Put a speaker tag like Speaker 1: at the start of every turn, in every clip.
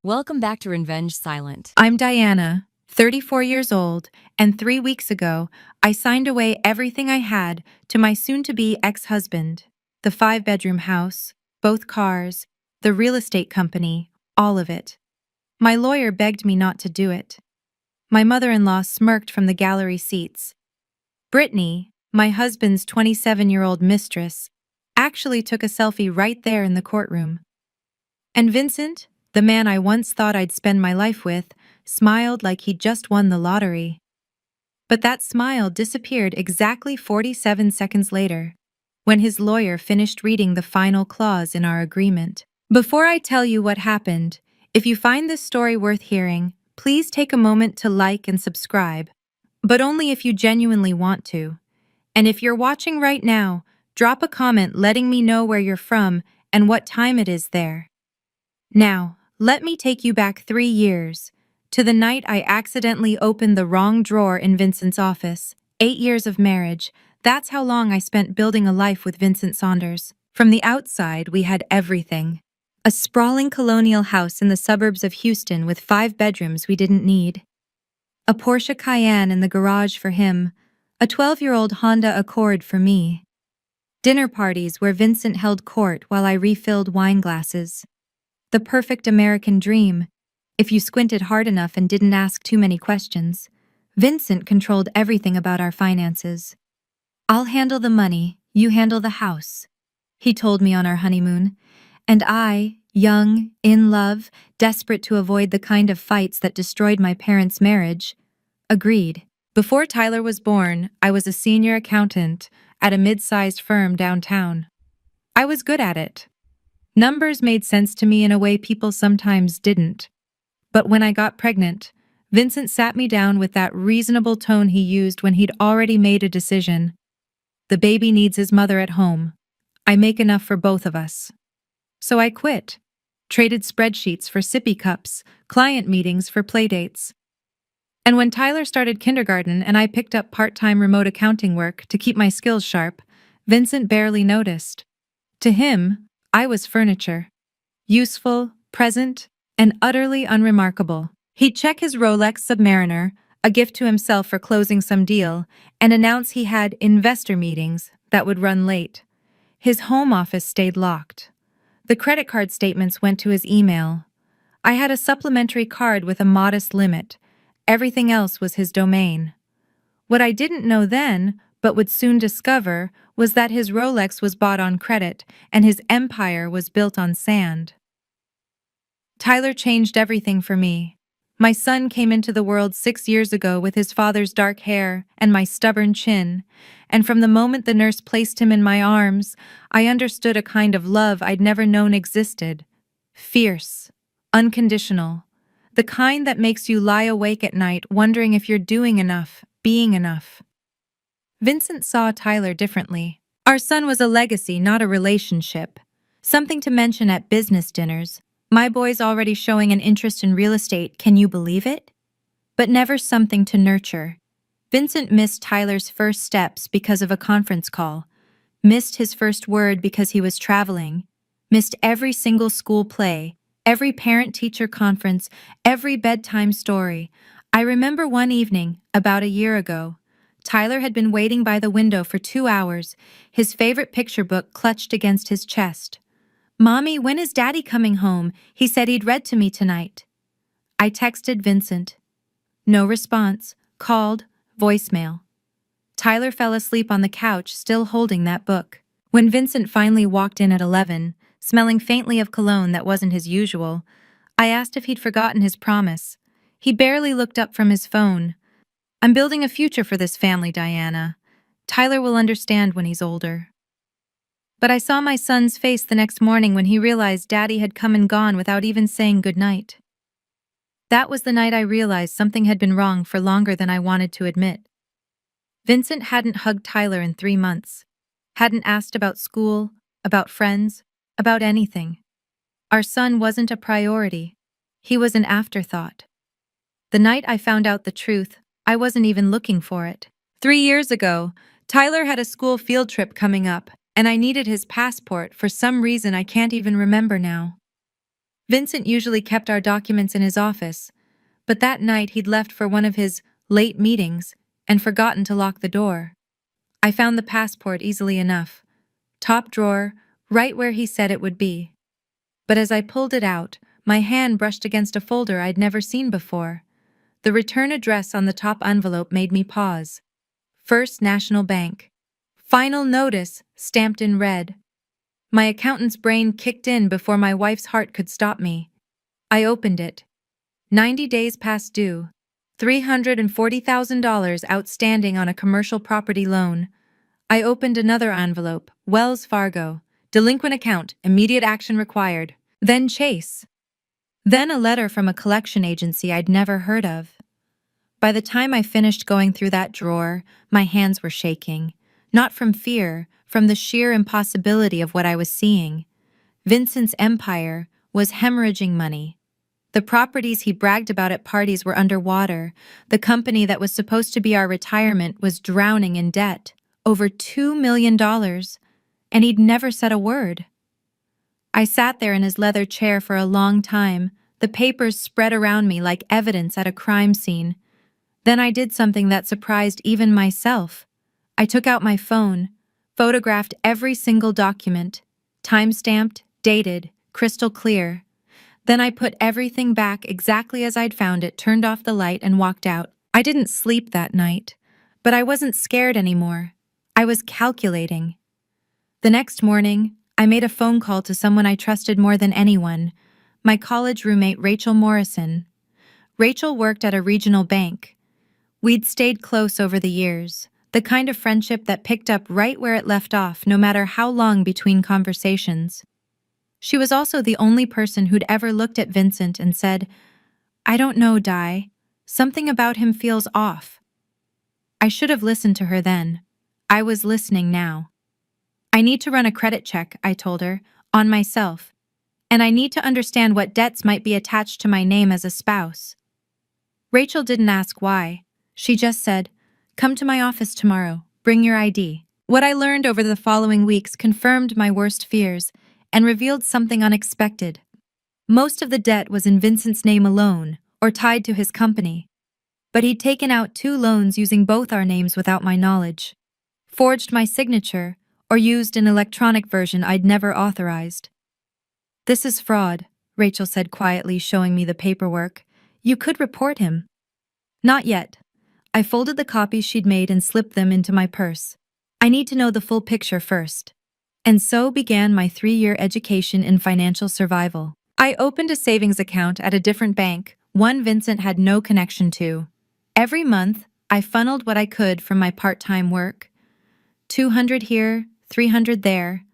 Speaker 1: Welcome back to Revenge Silent.
Speaker 2: I'm Diana, 34 years old, and 3 weeks ago, I signed away everything I had to my soon-to-be ex-husband. The 5-bedroom house, both cars, the real estate company, all of it. My lawyer begged me not to do it. My mother-in-law smirked from the gallery seats. Brittany, my husband's 27-year-old mistress, actually took a selfie right there in the courtroom. And Vincent, the man I once thought I'd spend my life with, smiled like he'd just won the lottery. But that smile disappeared exactly 47 seconds later, when his lawyer finished reading the final clause in our agreement. Before I tell you what happened, if you find this story worth hearing, please take a moment to like and subscribe, but only if you genuinely want to. And if you're watching right now, drop a comment letting me know where you're from and what time it is there. Now, let me take you back 3 years, to the night I accidentally opened the wrong drawer in Vincent's office. 8 years of marriage, that's how long I spent building a life with Vincent Saunders. From the outside, we had everything. A sprawling colonial house in the suburbs of Houston with 5 bedrooms we didn't need. A Porsche Cayenne in the garage for him, a 12-year-old Honda Accord for me. Dinner parties where Vincent held court while I refilled wine glasses. The perfect American dream, if you squinted hard enough and didn't ask too many questions. Vincent controlled everything about our finances. "I'll handle the money, you handle the house," he told me on our honeymoon, and I, young, in love, desperate to avoid the kind of fights that destroyed my parents' marriage, agreed. Before Tyler was born, I was a senior accountant at a mid-sized firm downtown. I was good at it. Numbers made sense to me in a way people sometimes didn't. But when I got pregnant, Vincent sat me down with that reasonable tone he used when he'd already made a decision. "The baby needs his mother at home. I make enough for both of us." So I quit. Traded spreadsheets for sippy cups, client meetings for playdates. And when Tyler started kindergarten and I picked up part-time remote accounting work to keep my skills sharp, Vincent barely noticed. To him, I was furniture. Useful, present, and utterly unremarkable. He'd check his Rolex Submariner, a gift to himself for closing some deal, and announce he had investor meetings that would run late. His home office stayed locked. The credit card statements went to his email. I had a supplementary card with a modest limit. Everything else was his domain. What I didn't know then, but would soon discover, was that his Rolex was bought on credit and his empire was built on sand. Tyler changed everything for me. My son came into the world 6 years ago with his father's dark hair and my stubborn chin, and from the moment the nurse placed him in my arms, I understood a kind of love I'd never known existed. Fierce, unconditional, the kind that makes you lie awake at night wondering if you're doing enough, being enough. Vincent saw Tyler differently. Our son was a legacy, not a relationship. Something to mention at business dinners. My boy's already showing an interest in real estate, can you believe it? But never something to nurture. Vincent missed Tyler's first steps because of a conference call. Missed his first word because he was traveling. Missed every single school play, every parent-teacher conference, every bedtime story. I remember one evening, about a year ago, Tyler had been waiting by the window for 2 hours, his favorite picture book clutched against his chest. "Mommy, when is Daddy coming home? He said he'd read to me tonight." I texted Vincent. No response. Called. Voicemail. Tyler fell asleep on the couch, still holding that book. When Vincent finally walked in at 11, smelling faintly of cologne that wasn't his usual, I asked if he'd forgotten his promise. He barely looked up from his phone. "I'm building a future for this family, Diana. Tyler will understand when he's older." But I saw my son's face the next morning when he realized Daddy had come and gone without even saying goodnight. That was the night I realized something had been wrong for longer than I wanted to admit. Vincent hadn't hugged Tyler in 3 months, hadn't asked about school, about friends, about anything. Our son wasn't a priority. He was an afterthought. The night I found out the truth, I wasn't even looking for it. 3 years ago, Tyler had a school field trip coming up, and I needed his passport for some reason I can't even remember now. Vincent usually kept our documents in his office, but that night he'd left for one of his late meetings and forgotten to lock the door. I found the passport easily enough. Top drawer, right where he said it would be. But as I pulled it out, my hand brushed against a folder I'd never seen before. The return address on the top envelope made me pause. First National Bank. Final notice, stamped in red. My accountant's brain kicked in before my wife's heart could stop me. I opened it. 90 days past due. $340,000 outstanding on a commercial property loan. I opened another envelope. Wells Fargo. Delinquent account. Immediate action required. Then Chase. Then a letter from a collection agency I'd never heard of. By the time I finished going through that drawer, my hands were shaking. Not from fear, from the sheer impossibility of what I was seeing. Vincent's empire was hemorrhaging money. The properties he bragged about at parties were underwater. The company that was supposed to be our retirement was drowning in debt. Over $2 million. And he'd never said a word. I sat there in his leather chair for a long time, the papers spread around me like evidence at a crime scene. Then I did something that surprised even myself. I took out my phone, photographed every single document, time-stamped, dated, crystal clear. Then I put everything back exactly as I'd found it, turned off the light, and walked out. I didn't sleep that night, but I wasn't scared anymore. I was calculating. The next morning, I made a phone call to someone I trusted more than anyone, my college roommate Rachel Morrison. Rachel worked at a regional bank. We'd stayed close over the years, the kind of friendship that picked up right where it left off, no matter how long between conversations. She was also the only person who'd ever looked at Vincent and said, "I don't know, Di. Something about him feels off." I should have listened to her then. I was listening now. "I need to run a credit check," I told her, "on myself. And I need to understand what debts might be attached to my name as a spouse." Rachel didn't ask why. She just said, "Come to my office tomorrow. Bring your ID." What I learned over the following weeks confirmed my worst fears and revealed something unexpected. Most of the debt was in Vincent's name alone, or tied to his company. But he'd taken out 2 loans using both our names without my knowledge, forged my signature, or used an electronic version I'd never authorized. "This is fraud," Rachel said quietly, showing me the paperwork. "You could report him." "Not yet." I folded the copies she'd made and slipped them into my purse. "I need to know the full picture first." And so began my 3-year education in financial survival. I opened a savings account at a different bank, one Vincent had no connection to. Every month, I funneled what I could from my part-time work. 200 here, 300 there.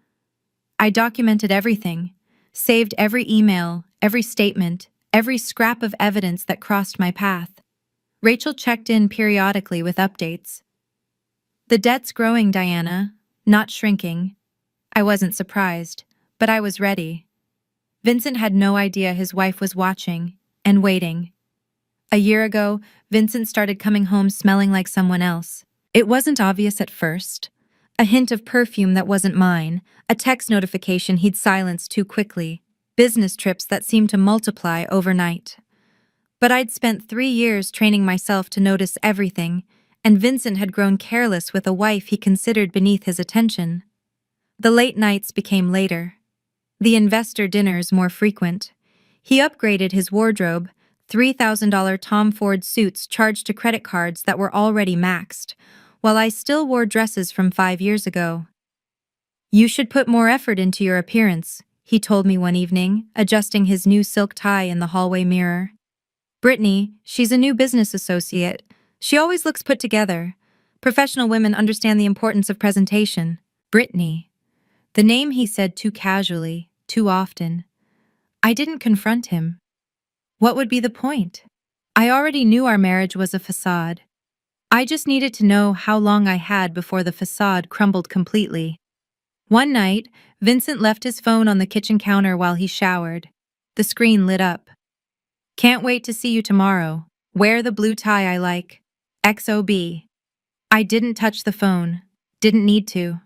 Speaker 2: I documented everything, saved every email, every statement, every scrap of evidence that crossed my path. Rachel checked in periodically with updates. "The debt's growing, Diana, not shrinking." I wasn't surprised, but I was ready. Vincent had no idea his wife was watching and waiting. A year ago, Vincent started coming home smelling like someone else. It wasn't obvious at first. A hint of perfume that wasn't mine, a text notification he'd silenced too quickly, business trips that seemed to multiply overnight. But I'd spent 3 years training myself to notice everything, and Vincent had grown careless with a wife he considered beneath his attention. The late nights became later. The investor dinners more frequent. He upgraded his wardrobe, $3,000 Tom Ford suits charged to credit cards that were already maxed, while I still wore dresses from 5 years ago. "You should put more effort into your appearance," he told me one evening, adjusting his new silk tie in the hallway mirror. "Brittany, she's a new business associate. She always looks put together. Professional women understand the importance of presentation." Brittany. The name he said too casually, too often. I didn't confront him. What would be the point? I already knew our marriage was a facade. I just needed to know how long I had before the facade crumbled completely. One night, Vincent left his phone on the kitchen counter while he showered. The screen lit up. "Can't wait to see you tomorrow. Wear the blue tie I like. XOB." I didn't touch the phone. Didn't need to.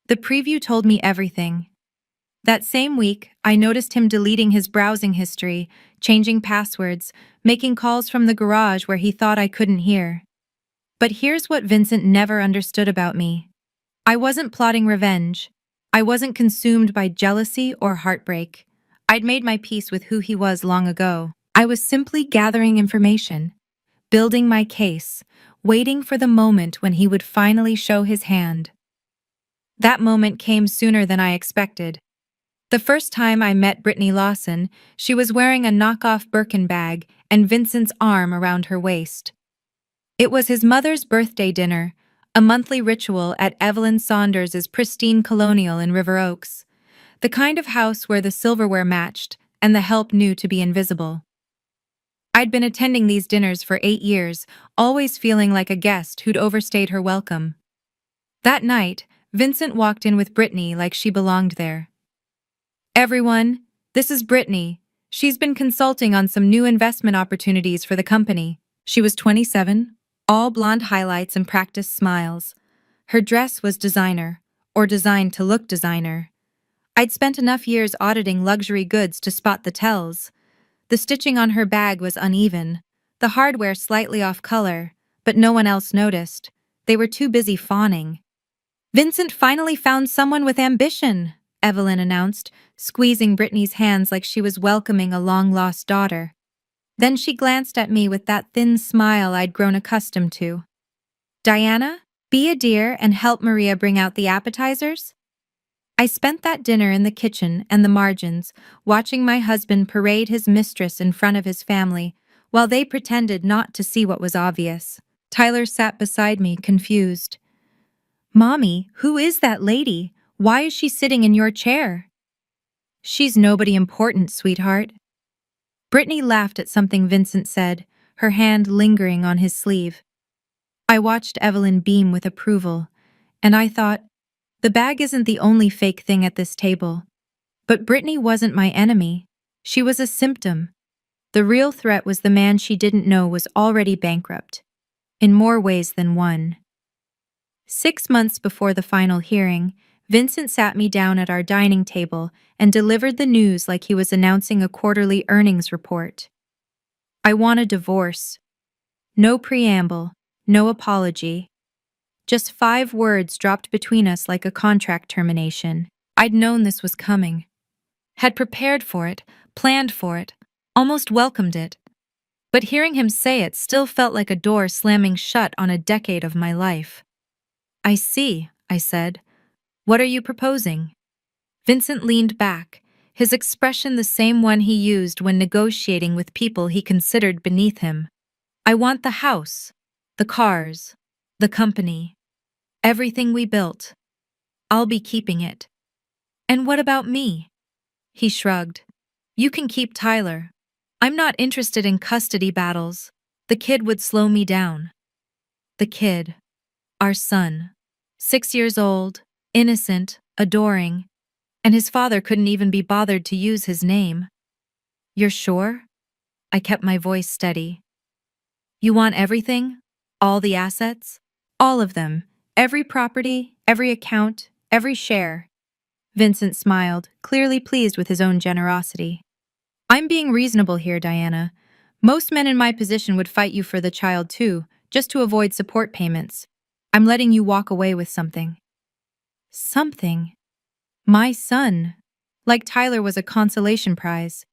Speaker 2: The preview told me everything. That same week, I noticed him deleting his browsing history, changing passwords, making calls from the garage where he thought I couldn't hear. But here's what Vincent never understood about me. I wasn't plotting revenge. I wasn't consumed by jealousy or heartbreak. I'd made my peace with who he was long ago. I was simply gathering information, building my case, waiting for the moment when he would finally show his hand. That moment came sooner than I expected. The first time I met Brittany Lawson, she was wearing a knockoff Birkin bag and Vincent's arm around her waist. It was his mother's birthday dinner, a monthly ritual at Evelyn Saunders's pristine colonial in River Oaks, the kind of house where the silverware matched and the help knew to be invisible. I'd been attending these dinners for 8 years, always feeling like a guest who'd overstayed her welcome. That night, Vincent walked in with Brittany like she belonged there. "Everyone, this is Brittany. She's been consulting on some new investment opportunities for the company." She was 27, all blonde highlights and practiced smiles. Her dress was designer, or designed to look designer. I'd spent enough years auditing luxury goods to spot the tells. The stitching on her bag was uneven, the hardware slightly off color, but no one else noticed. They were too busy fawning. "Vincent finally found someone with ambition," Evelyn announced, squeezing Brittany's hands like she was welcoming a long-lost daughter. Then she glanced at me with that thin smile I'd grown accustomed to. "Diana, be a dear and help Maria bring out the appetizers." I spent that dinner in the kitchen and the margins, watching my husband parade his mistress in front of his family, while they pretended not to see what was obvious. Tyler sat beside me, confused. "Mommy, who is that lady? Why is she sitting in your chair?" "She's nobody important, sweetheart." Brittany laughed at something Vincent said, her hand lingering on his sleeve. I watched Evelyn beam with approval, and I thought, the bag isn't the only fake thing at this table. But Brittany wasn't my enemy. She was a symptom. The real threat was the man she didn't know was already bankrupt. In more ways than one. 6 months before the final hearing, Vincent sat me down at our dining table and delivered the news like he was announcing a quarterly earnings report. "I want a divorce." No preamble, no apology. Just 5 words dropped between us like a contract termination. I'd known this was coming. Had prepared for it, planned for it, almost welcomed it. But hearing him say it still felt like a door slamming shut on a decade of my life. "I see," I said. "What are you proposing?" Vincent leaned back, his expression the same one he used when negotiating with people he considered beneath him. "I want the house, the cars, the company, everything we built. I'll be keeping it." "And what about me?" He shrugged. "You can keep Tyler. I'm not interested in custody battles. The kid would slow me down." The kid. Our son. 6 years old, innocent, adoring, and his father couldn't even be bothered to use his name. "You're sure?" I kept my voice steady. "You want everything? All the assets? All of them. Every property, every account, every share." Vincent smiled, clearly pleased with his own generosity. "I'm being reasonable here, Diana. Most men in my position would fight you for the child too, just to avoid support payments. I'm letting you walk away with something." Something? My son. Like Tyler was a consolation prize.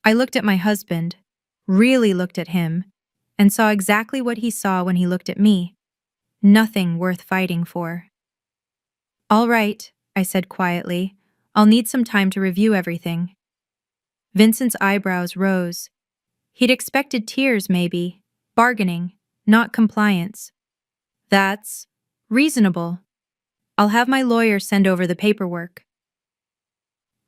Speaker 2: I looked at my husband, really looked at him, and saw exactly what he saw when he looked at me. Nothing worth fighting for. "All right," I said quietly. "I'll need some time to review everything." Vincent's eyebrows rose. He'd expected tears, maybe. Bargaining, not compliance. "That's reasonable. I'll have my lawyer send over the paperwork."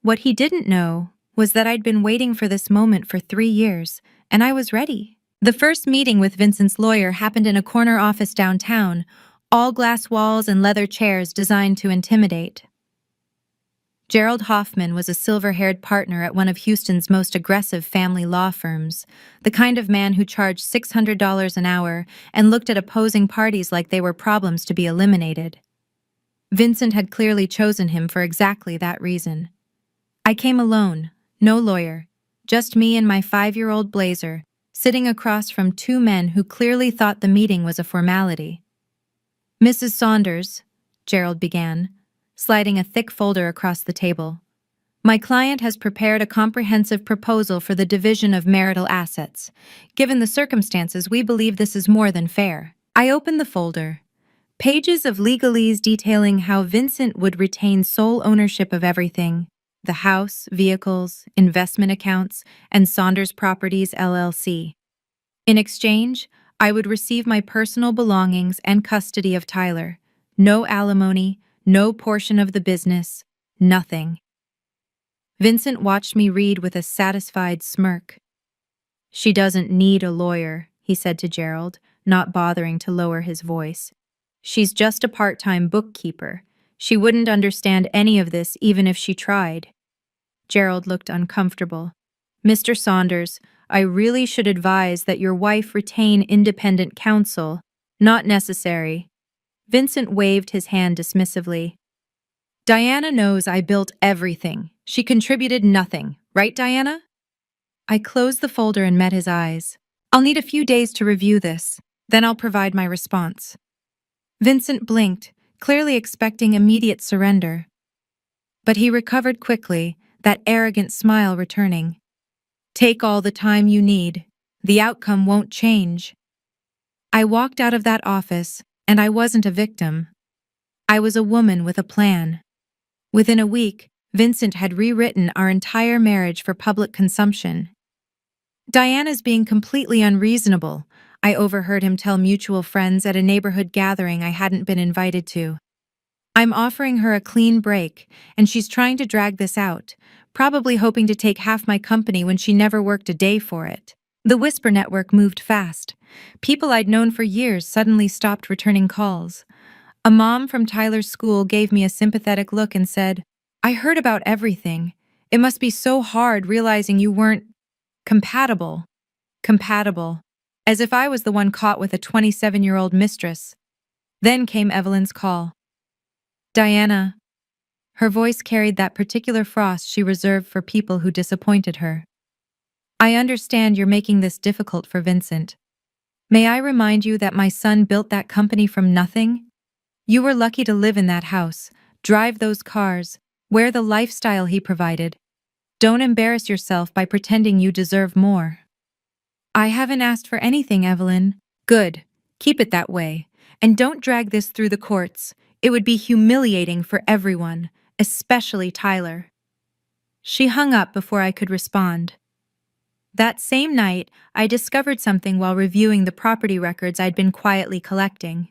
Speaker 2: What he didn't know was that I'd been waiting for this moment for 3 years, and I was ready. The first meeting with Vincent's lawyer happened in a corner office downtown, all glass walls and leather chairs designed to intimidate. Gerald Hoffman was a silver-haired partner at one of Houston's most aggressive family law firms, the kind of man who charged $600 an hour and looked at opposing parties like they were problems to be eliminated. Vincent had clearly chosen him for exactly that reason. I came alone, no lawyer, just me and my 5-year-old Blazer, sitting across from two men who clearly thought the meeting was a formality. Mrs. Saunders, Gerald began, sliding a thick folder across the table. My client has prepared a comprehensive proposal for the division of marital assets. Given the circumstances, we believe this is more than fair. I opened the folder. Pages of legalese detailing how Vincent would retain sole ownership of everything: the house, vehicles, investment accounts, and Saunders Properties LLC. In exchange, I would receive my personal belongings and custody of Tyler. No alimony, no portion of the business, nothing. Vincent watched me read with a satisfied smirk. "She doesn't need a lawyer," he said to Gerald, not bothering to lower his voice. "She's just a part-time bookkeeper. She wouldn't understand any of this even if she tried." Gerald looked uncomfortable. "Mr. Saunders, I really should advise that your wife retain independent counsel." "Not necessary." Vincent waved his hand dismissively. "Diana knows I built everything. She contributed nothing, right, Diana?" I closed the folder and met his eyes. "I'll need a few days to review this, then I'll provide my response." Vincent blinked, clearly expecting immediate surrender. But he recovered quickly, that arrogant smile returning. "Take all the time you need. The outcome won't change." I walked out of that office, and I wasn't a victim. I was a woman with a plan. Within a week, Vincent had rewritten our entire marriage for public consumption. "Diana's being completely unreasonable," I overheard him tell mutual friends at a neighborhood gathering I hadn't been invited to. "I'm offering her a clean break, and she's trying to drag this out, probably hoping to take half my company when she never worked a day for it." The whisper network moved fast. People I'd known for years suddenly stopped returning calls. A mom from Tyler's school gave me a sympathetic look and said, "I heard about everything. It must be so hard realizing you weren't compatible." Compatible. As if I was the one caught with a 27-year-old mistress. Then came Evelyn's call. "Diana." Her voice carried that particular frost she reserved for people who disappointed her. "I understand you're making this difficult for Vincent. May I remind you that my son built that company from nothing? You were lucky to live in that house, drive those cars, wear the lifestyle he provided. Don't embarrass yourself by pretending you deserve more." "I haven't asked for anything, Evelyn." "Good. Keep it that way. And don't drag this through the courts. It would be humiliating for everyone, especially Tyler." She hung up before I could respond. That same night, I discovered something while reviewing the property records I'd been quietly collecting.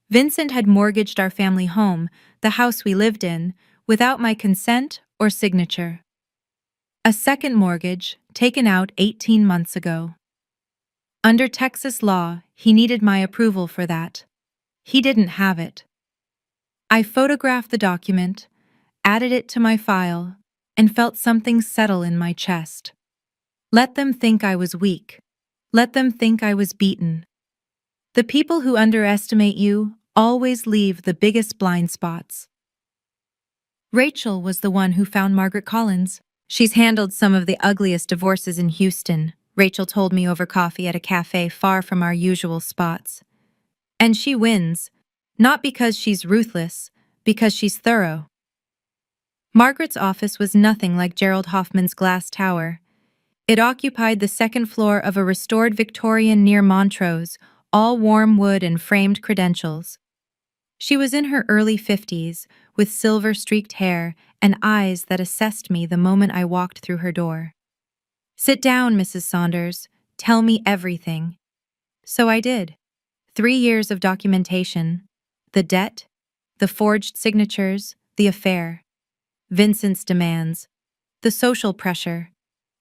Speaker 2: Vincent had mortgaged our family home, the house we lived in, without my consent or signature. A second mortgage, taken out 18 months ago. Under Texas law, he needed my approval for that. He didn't have it. I photographed the document, added it to my file, and felt something settle in my chest. Let them think I was weak. Let them think I was beaten. The people who underestimate you always leave the biggest blind spots. Rachel was the one who found Margaret Collins. "She's handled some of the ugliest divorces in Houston," Rachel told me over coffee at a cafe far from our usual spots. "And she wins, not because she's ruthless, because she's thorough." Margaret's office was nothing like Gerald Hoffman's glass tower. It occupied the second floor of a restored Victorian near Montrose, all warm wood and framed credentials. She was in her early 50s, with silver-streaked hair and eyes that assessed me the moment I walked through her door. "Sit down, Mrs. Saunders. Tell me everything." So I did. 3 years of documentation. The debt, the forged signatures, the affair. Vincent's demands, the social pressure.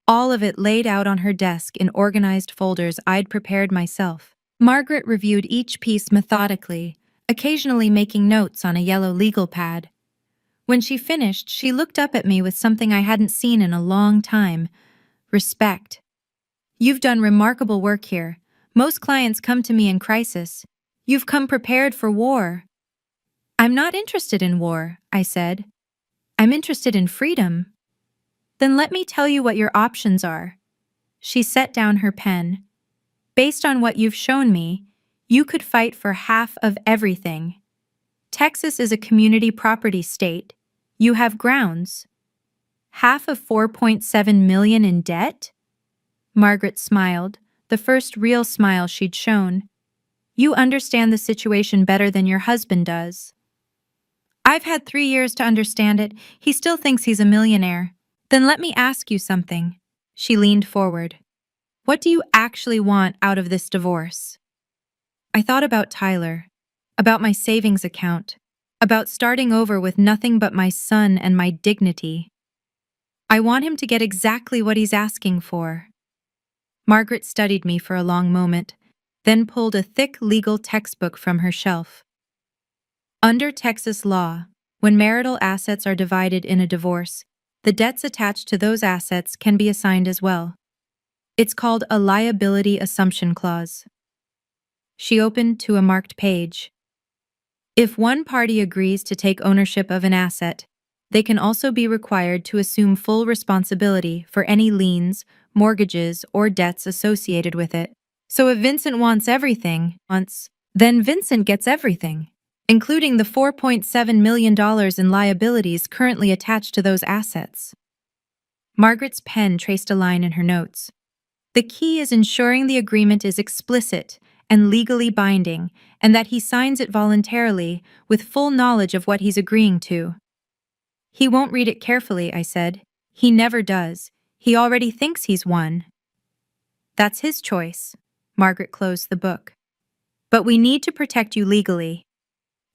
Speaker 2: All of it laid out on her desk in organized folders I'd prepared myself. Margaret reviewed each piece methodically, occasionally making notes on a yellow legal pad. When she finished, she looked up at me with something I hadn't seen in a long time: respect. "You've done remarkable work here. Most clients come to me in crisis. You've come prepared for war." "I'm not interested in war," I said. "I'm interested in freedom." Then let me tell you what your options are. She set down her pen. Based on what you've shown me, you could fight for half of everything. Texas is a community property state. You have grounds. Half of 4.7 million in debt? Margaret smiled, the first real smile she'd shown. You understand the situation better than your husband does. I've had 3 years to understand it. He still thinks he's a millionaire. Then let me ask you something. She leaned forward. What do you actually want out of this divorce? I thought about Tyler, about my savings account, about starting over with nothing but my son and my dignity. I want him to get exactly what he's asking for. Margaret studied me for a long moment, then pulled a thick legal textbook from her shelf. Under Texas law, when marital assets are divided in a divorce, the debts attached to those assets can be assigned as well. It's called a liability assumption clause. She opened to a marked page. If one party agrees to take ownership of an asset, they can also be required to assume full responsibility for any liens, mortgages, or debts associated with it. So if Vincent wants everything, then Vincent gets everything, including the $4.7 million in liabilities currently attached to those assets. Margaret's pen traced a line in her notes. The key is ensuring the agreement is explicit and legally binding, and that he signs it voluntarily with full knowledge of what he's agreeing to. He won't read it carefully, I said. He never does. He already thinks he's won. That's his choice. Margaret closed the book. But we need to protect you legally.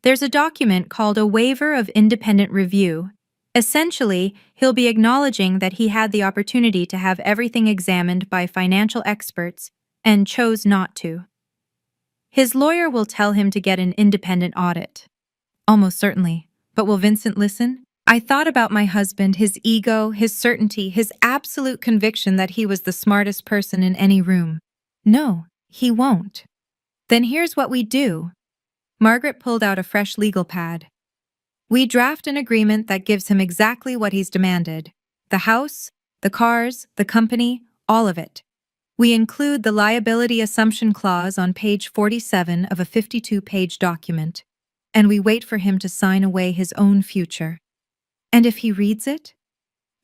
Speaker 2: There's a document called a waiver of independent review. Essentially, he'll be acknowledging that he had the opportunity to have everything examined by financial experts and chose not to. His lawyer will tell him to get an independent audit. Almost certainly. But will Vincent listen? I thought about my husband, his ego, his certainty, his absolute conviction that he was the smartest person in any room. No, he won't. Then here's what we do. Margaret pulled out a fresh legal pad. We draft an agreement that gives him exactly what he's demanded. The house, the cars, the company, all of it. We include the liability assumption clause on page 47 of a 52-page document, and we wait for him to sign away his own future. And if he reads it,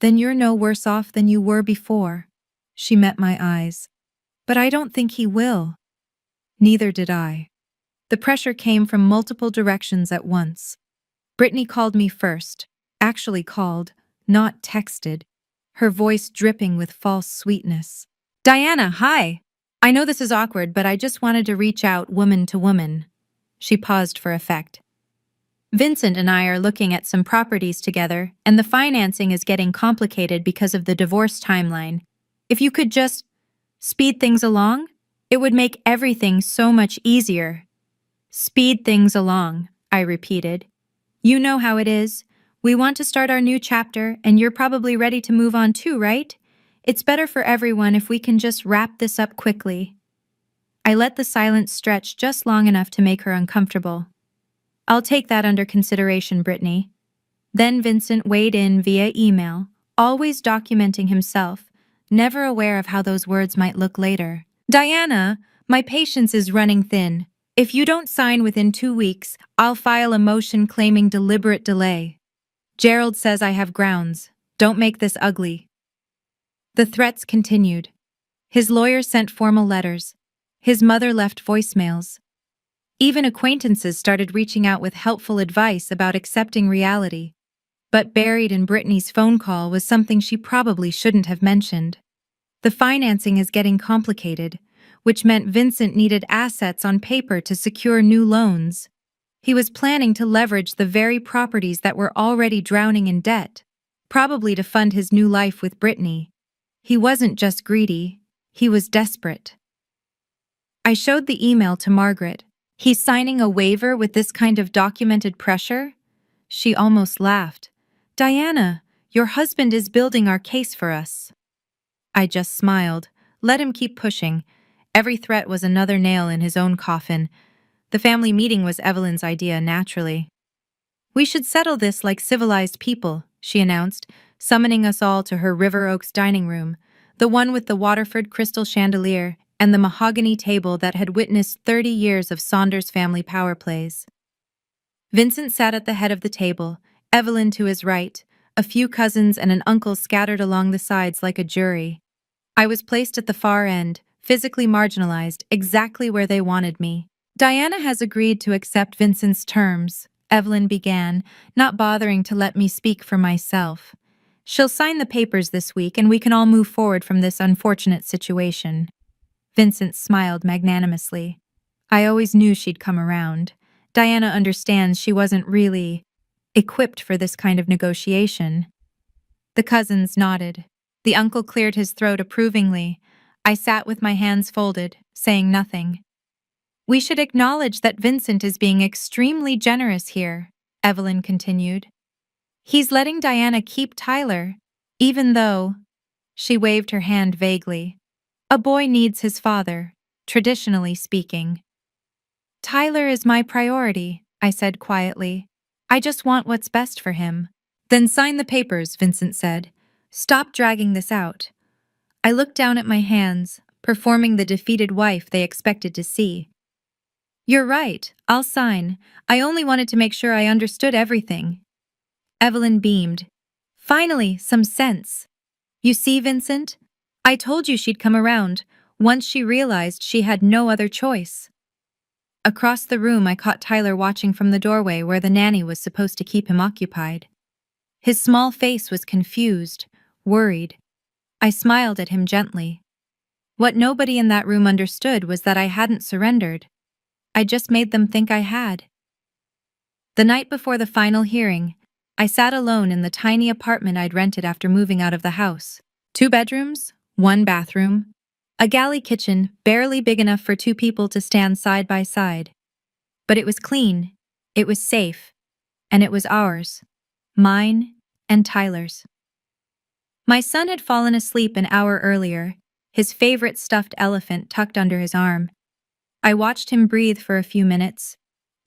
Speaker 2: then you're no worse off than you were before. She met my eyes. But I don't think he will. Neither did I. The pressure came from multiple directions at once. Brittany called me first, actually called, not texted, her voice dripping with false sweetness. Diana, hi! I know this is awkward, but I just wanted to reach out woman to woman. She paused for effect. Vincent and I are looking at some properties together, and the financing is getting complicated because of the divorce timeline. If you could just speed things along, it would make everything so much easier. Speed things along, I repeated. You know how it is. We want to start our new chapter, and you're probably ready to move on too, right? It's better for everyone if we can just wrap this up quickly. I let the silence stretch just long enough to make her uncomfortable. I'll take that under consideration, Brittany. Then Vincent weighed in via email, always documenting himself, never aware of how those words might look later. Diana, my patience is running thin. If you don't sign within 2 weeks, I'll file a motion claiming deliberate delay. Gerald says I have grounds. Don't make this ugly. The threats continued. His lawyer sent formal letters. His mother left voicemails. Even acquaintances started reaching out with helpful advice about accepting reality. But buried in Brittany's phone call was something she probably shouldn't have mentioned. The financing is getting complicated, which meant Vincent needed assets on paper to secure new loans. He was planning to leverage the very properties that were already drowning in debt, probably to fund his new life with Brittany. He wasn't just greedy, he was desperate. I showed the email to Margaret. He's signing a waiver with this kind of documented pressure? She almost laughed. Diana, your husband is building our case for us. I just smiled. Let him keep pushing. Every threat was another nail in his own coffin. The family meeting was Evelyn's idea, naturally. We should settle this like civilized people, she announced, summoning us all to her River Oaks dining room, the one with the Waterford crystal chandelier and the mahogany table that had witnessed 30 years of Saunders family power plays. Vincent sat at the head of the table, Evelyn to his right, a few cousins and an uncle scattered along the sides like a jury. I was placed at the far end, physically marginalized, exactly where they wanted me. Diana has agreed to accept Vincent's terms, Evelyn began, not bothering to let me speak for myself. She'll sign the papers this week and we can all move forward from this unfortunate situation. Vincent smiled magnanimously. I always knew she'd come around. Diana understands she wasn't really equipped for this kind of negotiation. The cousins nodded. The uncle cleared his throat approvingly. I sat with my hands folded, saying nothing. We should acknowledge that Vincent is being extremely generous here, Evelyn continued. He's letting Diana keep Tyler, even though, she waved her hand vaguely, a boy needs his father, traditionally speaking. Tyler is my priority, I said quietly. I just want what's best for him. Then sign the papers, Vincent said. Stop dragging this out. I looked down at my hands, performing the defeated wife they expected to see. You're right, I'll sign. I only wanted to make sure I understood everything. Evelyn beamed. Finally, some sense. You see, Vincent? I told you she'd come around, once she realized she had no other choice. Across the room, I caught Tyler watching from the doorway where the nanny was supposed to keep him occupied. His small face was confused, worried. I smiled at him gently. What nobody in that room understood was that I hadn't surrendered. I just made them think I had. The night before the final hearing, I sat alone in the tiny apartment I'd rented after moving out of the house. 2 bedrooms, 1 bathroom, a galley kitchen barely big enough for 2 people to stand side by side. But it was clean, it was safe, and it was ours. Mine and Tyler's. My son had fallen asleep an hour earlier, his favorite stuffed elephant tucked under his arm. I watched him breathe for a few minutes,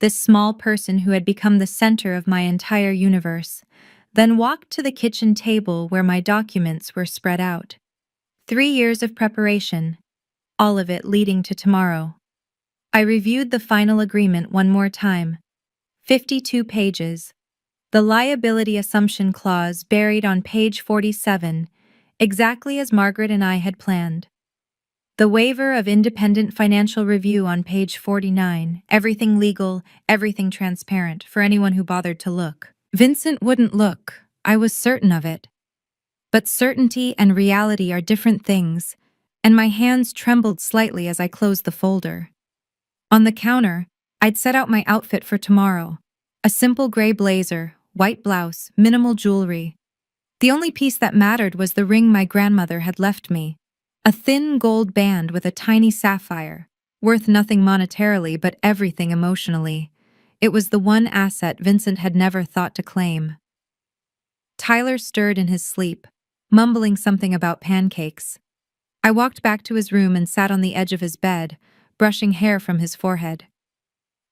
Speaker 2: this small person who had become the center of my entire universe, then walked to the kitchen table where my documents were spread out. 3 years of preparation, all of it leading to tomorrow. I reviewed the final agreement one more time. 52 pages. The liability assumption clause buried on page 47, exactly as Margaret and I had planned. The waiver of independent financial review on page 49, everything legal, everything transparent for anyone who bothered to look. Vincent wouldn't look, I was certain of it. But certainty and reality are different things, and my hands trembled slightly as I closed the folder. On the counter, I'd set out my outfit for tomorrow. A simple gray blazer, white blouse, minimal jewelry. The only piece that mattered was the ring my grandmother had left me. A thin gold band with a tiny sapphire, worth nothing monetarily but everything emotionally. It was the one asset Vincent had never thought to claim. Tyler stirred in his sleep, mumbling something about pancakes. I walked back to his room and sat on the edge of his bed, brushing hair from his forehead.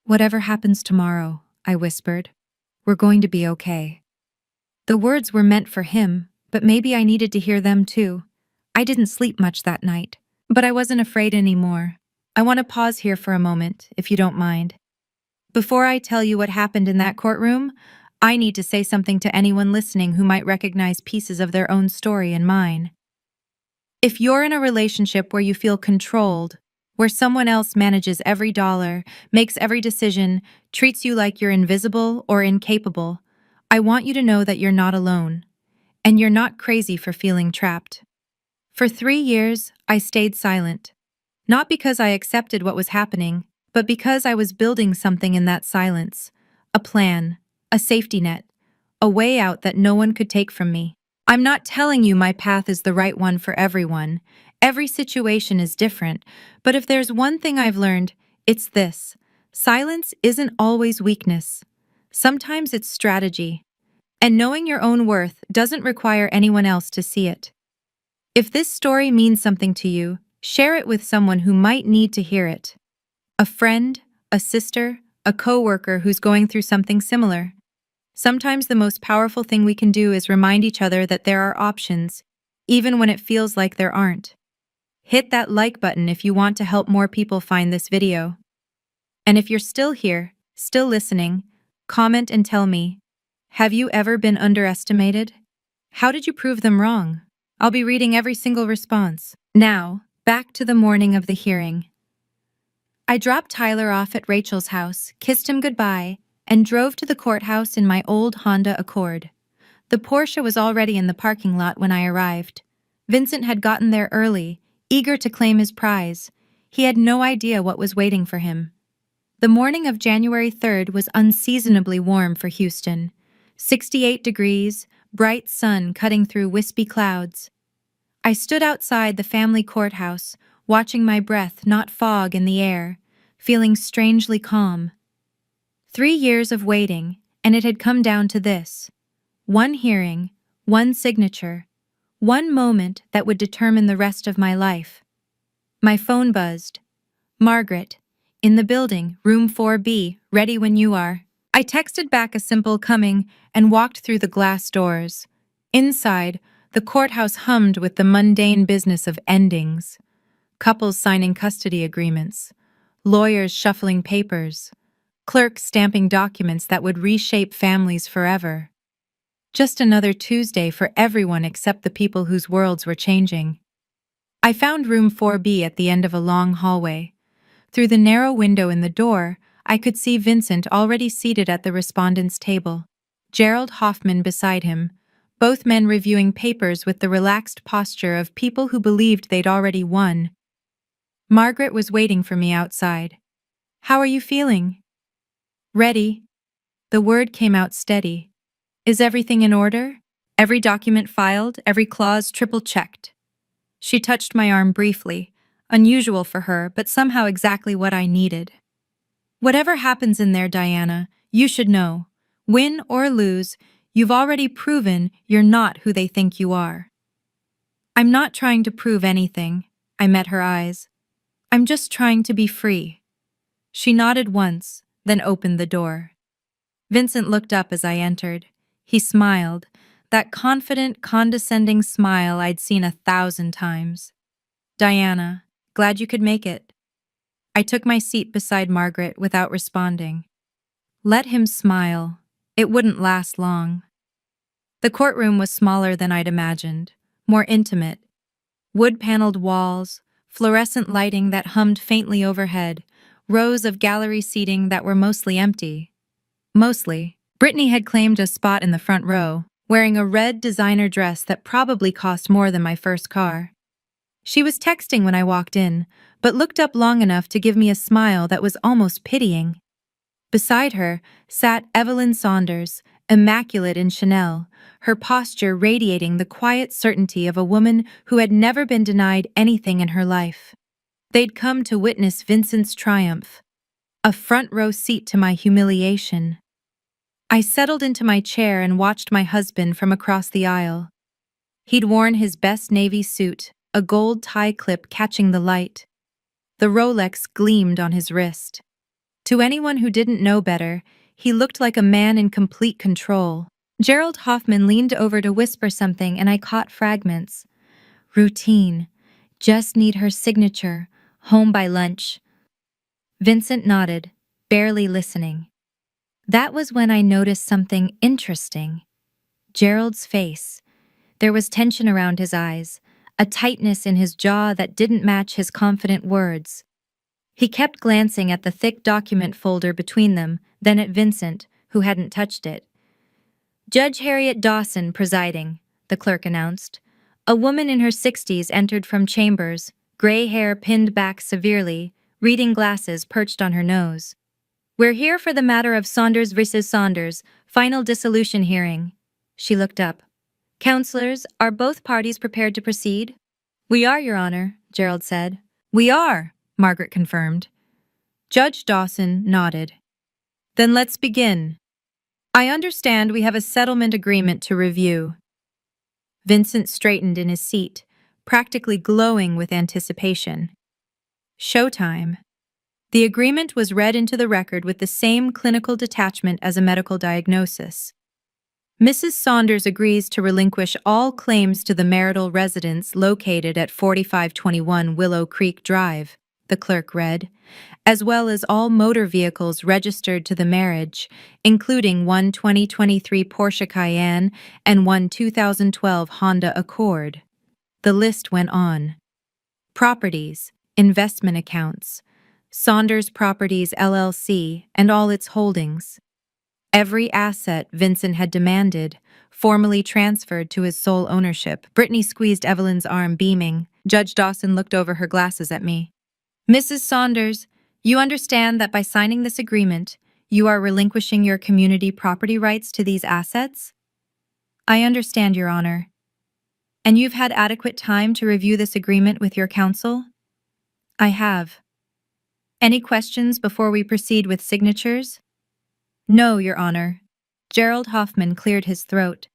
Speaker 2: Whatever happens tomorrow, I whispered, we're going to be okay. The words were meant for him, but maybe I needed to hear them too. I didn't sleep much that night, but I wasn't afraid anymore. I want to pause here for a moment, if you don't mind. Before I tell you what happened in that courtroom, I need to say something to anyone listening who might recognize pieces of their own story in mine. If you're in a relationship where you feel controlled, where someone else manages every dollar, makes every decision, treats you like you're invisible or incapable, I want you to know that you're not alone, and you're not crazy for feeling trapped. For 3 years, I stayed silent. Not because I accepted what was happening, but because I was building something in that silence. A plan, a safety net, a way out that no one could take from me. I'm not telling you my path is the right one for everyone. Every situation is different, but if there's one thing I've learned, it's this. Silence isn't always weakness. Sometimes it's strategy. And knowing your own worth doesn't require anyone else to see it. If this story means something to you, share it with someone who might need to hear it. A friend, a sister, a coworker who's going through something similar. Sometimes the most powerful thing we can do is remind each other that there are options, even when it feels like there aren't. Hit that like button if you want to help more people find this video. And if you're still here, still listening, comment and tell me, have you ever been underestimated? How did you prove them wrong? I'll be reading every single response. Now, back to the morning of the hearing. I dropped Tyler off at Rachel's house, kissed him goodbye, and drove to the courthouse in my old Honda Accord. The Porsche was already in the parking lot when I arrived. Vincent had gotten there early, eager to claim his prize. He had no idea what was waiting for him. The morning of January 3rd was unseasonably warm for Houston. 68 degrees, bright sun cutting through wispy clouds. I stood outside the family courthouse, watching my breath not fog in the air, feeling strangely calm. 3 years of waiting, and it had come down to this. One hearing, one signature, one moment that would determine the rest of my life. My phone buzzed. Margaret, in the building, room 4B, ready when you are. I texted back a simple coming and walked through the glass doors. Inside, the courthouse hummed with the mundane business of endings. Couples signing custody agreements, lawyers shuffling papers, clerks stamping documents that would reshape families forever. Just another Tuesday for everyone except the people whose worlds were changing. I found room 4B at the end of a long hallway. Through the narrow window in the door, I could see Vincent already seated at the respondent's table, Gerald Hoffman beside him, both men reviewing papers with the relaxed posture of people who believed they'd already won. Margaret was waiting for me outside. "How are you feeling?" "Ready." The word came out steady. "Is everything in order? Every document filed, every clause triple-checked." She touched my arm briefly, unusual for her, but somehow exactly what I needed. "Whatever happens in there, Diana, you should know. Win or lose, you've already proven you're not who they think you are." "I'm not trying to prove anything." I met her eyes. "I'm just trying to be free." She nodded once, then opened the door. Vincent looked up as I entered. He smiled, that confident, condescending smile I'd seen 1,000 times. "Diana, glad you could make it." I took my seat beside Margaret without responding. Let him smile. It wouldn't last long. The courtroom was smaller than I'd imagined, more intimate. Wood-paneled walls, fluorescent lighting that hummed faintly overhead, rows of gallery seating that were mostly empty. Mostly. Brittany had claimed a spot in the front row, wearing a red designer dress that probably cost more than my first car. She was texting when I walked in, but looked up long enough to give me a smile that was almost pitying. Beside her sat Evelyn Saunders, immaculate in Chanel, her posture radiating the quiet certainty of a woman who had never been denied anything in her life. They'd come to witness Vincent's triumph, a front-row seat to my humiliation. I settled into my chair and watched my husband from across the aisle. He'd worn his best navy suit, a gold tie clip catching the light. The Rolex gleamed on his wrist. To anyone who didn't know better, he looked like a man in complete control. Gerald Hoffman leaned over to whisper something and I caught fragments. "Routine. Just need her signature. Home by lunch." Vincent nodded, barely listening. That was when I noticed something interesting. Gerald's face. There was tension around his eyes, a tightness in his jaw that didn't match his confident words. He kept glancing at the thick document folder between them, then at Vincent, who hadn't touched it. "Judge Harriet Dawson presiding," the clerk announced. A woman in her 60s entered from chambers, gray hair pinned back severely, reading glasses perched on her nose. "We're here for the matter of Saunders vs. Saunders, final dissolution hearing." She looked up. "Counselors, are both parties prepared to proceed?" "We are, Your Honor," Gerald said. "We are," Margaret confirmed. Judge Dawson nodded. "Then let's begin. I understand we have a settlement agreement to review." Vincent straightened in his seat, practically glowing with anticipation. Showtime. The agreement was read into the record with the same clinical detachment as a medical diagnosis. Mrs. Saunders agrees to relinquish all claims to the marital residence located at 4521 Willow Creek Drive, the clerk read, as well as all motor vehicles registered to the marriage, including one 2023 Porsche Cayenne and one 2012 Honda Accord. The list went on. Properties, investment accounts, Saunders Properties LLC, and all its holdings. Every asset Vincent had demanded, formally transferred to his sole ownership. Brittany squeezed Evelyn's arm, beaming. Judge Dawson looked over her glasses at me. Mrs. Saunders, you understand that by signing this agreement, you are relinquishing your community property rights to these assets? I understand, Your Honor. And you've had adequate time to review this agreement with your counsel? I have. Any questions before we proceed with signatures? No, Your Honor. Gerald Hoffman cleared his throat.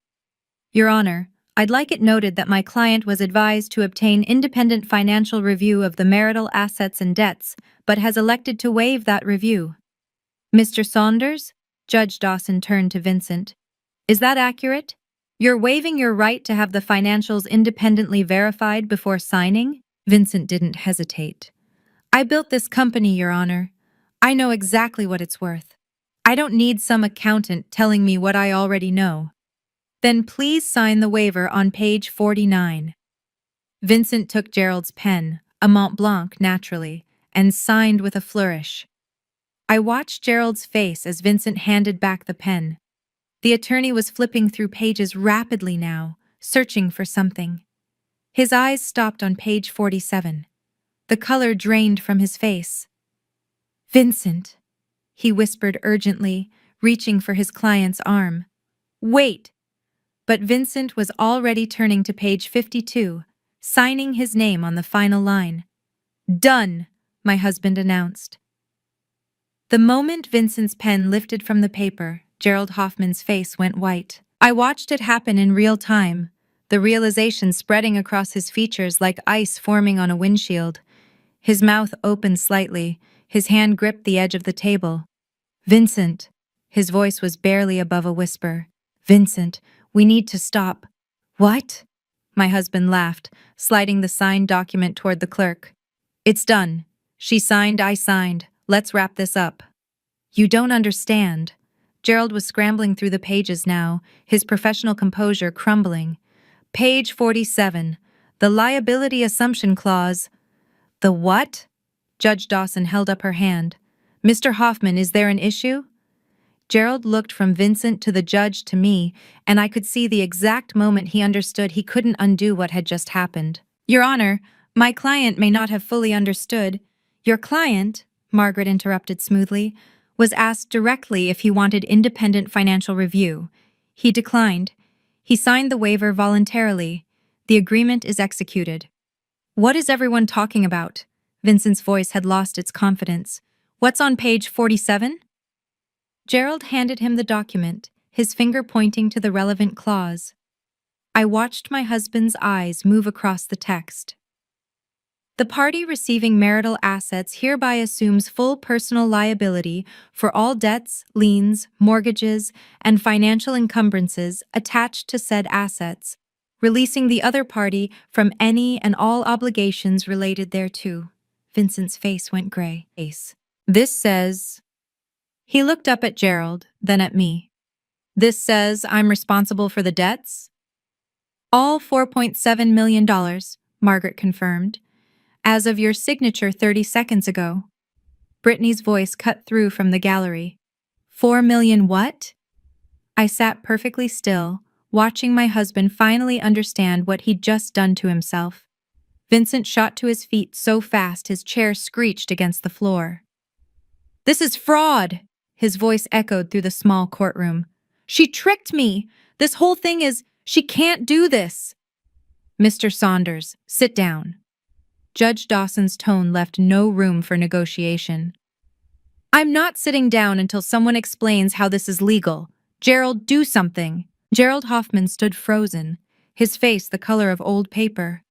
Speaker 2: Your Honor, I'd like it noted that my client was advised to obtain independent financial review of the marital assets and debts, but has elected to waive that review. Mr. Saunders? Judge Dawson turned to Vincent. Is that accurate? You're waiving your right to have the financials independently verified before signing? Vincent didn't hesitate. I built this company, Your Honor. I know exactly what it's worth. I don't need some accountant telling me what I already know. Then please sign the waiver on page 49. Vincent took Gerald's pen, a Mont Blanc naturally, and signed with a flourish. I watched Gerald's face as Vincent handed back the pen. The attorney was flipping through pages rapidly now, searching for something. His eyes stopped on page 47. The color drained from his face. Vincent, he whispered urgently, reaching for his client's arm. Wait! But Vincent was already turning to page 52, signing his name on the final line. Done, my husband announced. The moment Vincent's pen lifted from the paper, Gerald Hoffman's face went white. I watched it happen in real time, the realization spreading across his features like ice forming on a windshield. His mouth opened slightly, his hand gripped the edge of the table. Vincent, his voice was barely above a whisper. Vincent, we need to stop. What? My husband laughed, sliding the signed document toward the clerk. It's done. She signed, I signed. Let's wrap this up. You don't understand. Gerald was scrambling through the pages now, his professional composure crumbling. Page 47. The liability assumption clause. The what? Judge Dawson held up her hand. Mr. Hoffman, is there an issue? Gerald looked from Vincent to the judge to me, and I could see the exact moment he understood he couldn't undo what had just happened. Your Honor, my client may not have fully understood. Your client, Margaret interrupted smoothly, was asked directly if he wanted independent financial review. He declined. He signed the waiver voluntarily. The agreement is executed. What is everyone talking about? Vincent's voice had lost its confidence. What's on page 47? Gerald handed him the document, his finger pointing to the relevant clause. I watched my husband's eyes move across the text. The party receiving marital assets hereby assumes full personal liability for all debts, liens, mortgages, and financial encumbrances attached to said assets, releasing the other party from any and all obligations related thereto. Vincent's face went gray. This says... He looked up at Gerald, then at me. This says I'm responsible for the debts? All $4.7 million, Margaret confirmed. As of your signature 30 seconds ago. Brittany's voice cut through from the gallery. 4 million what? I sat perfectly still, watching my husband finally understand what he'd just done to himself. Vincent shot to his feet so fast his chair screeched against the floor. This is fraud! His voice echoed through the small courtroom. She tricked me! This whole thing is, she can't do this! Mr. Saunders, sit down. Judge Dawson's tone left no room for negotiation. I'm not sitting down until someone explains how this is legal. Gerald, do something. Gerald Hoffman stood frozen, his face the color of old paper.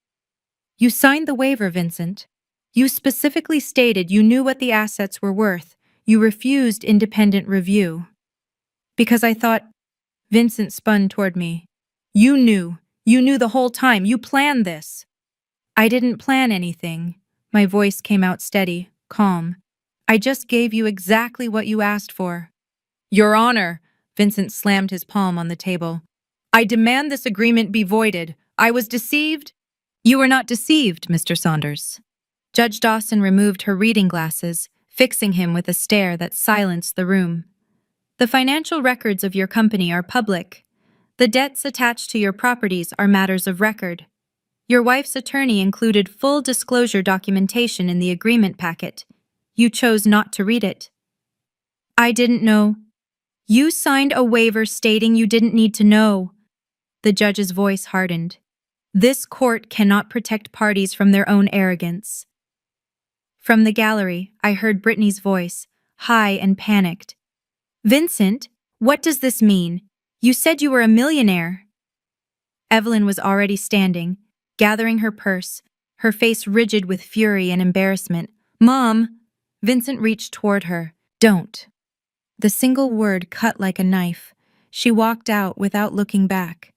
Speaker 2: You signed the waiver, Vincent. You specifically stated you knew what the assets were worth. You refused independent review. Because I thought, Vincent spun toward me. You knew. You knew the whole time. You planned this. I didn't plan anything. My voice came out steady, calm. I just gave you exactly what you asked for. Your Honor, Vincent slammed his palm on the table. I demand this agreement be voided. I was deceived. You were not deceived, Mr. Saunders. Judge Dawson removed her reading glasses, fixing him with a stare that silenced the room. The financial records of your company are public. The debts attached to your properties are matters of record. Your wife's attorney included full disclosure documentation in the agreement packet. You chose not to read it. I didn't know. You signed a waiver stating you didn't need to know. The judge's voice hardened. This court cannot protect parties from their own arrogance. From the gallery, I heard Brittany's voice, high and panicked. Vincent, what does this mean? You said you were a millionaire. Evelyn was already standing, gathering her purse, her face rigid with fury and embarrassment. Mom! Vincent reached toward her. Don't. The single word cut like a knife. She walked out without looking back.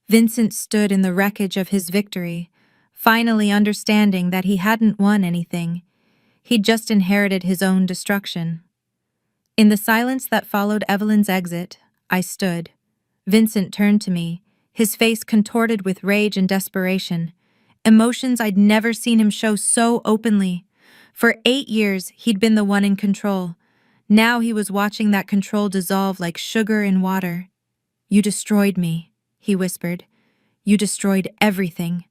Speaker 2: Vincent stood in the wreckage of his victory, finally understanding that he hadn't won anything. He'd just inherited his own destruction. In the silence that followed Evelyn's exit, I stood. Vincent turned to me, his face contorted with rage and desperation, emotions I'd never seen him show so openly. For 8 years, he'd been the one in control. Now he was watching that control dissolve like sugar in water. You destroyed me, he whispered. You destroyed everything.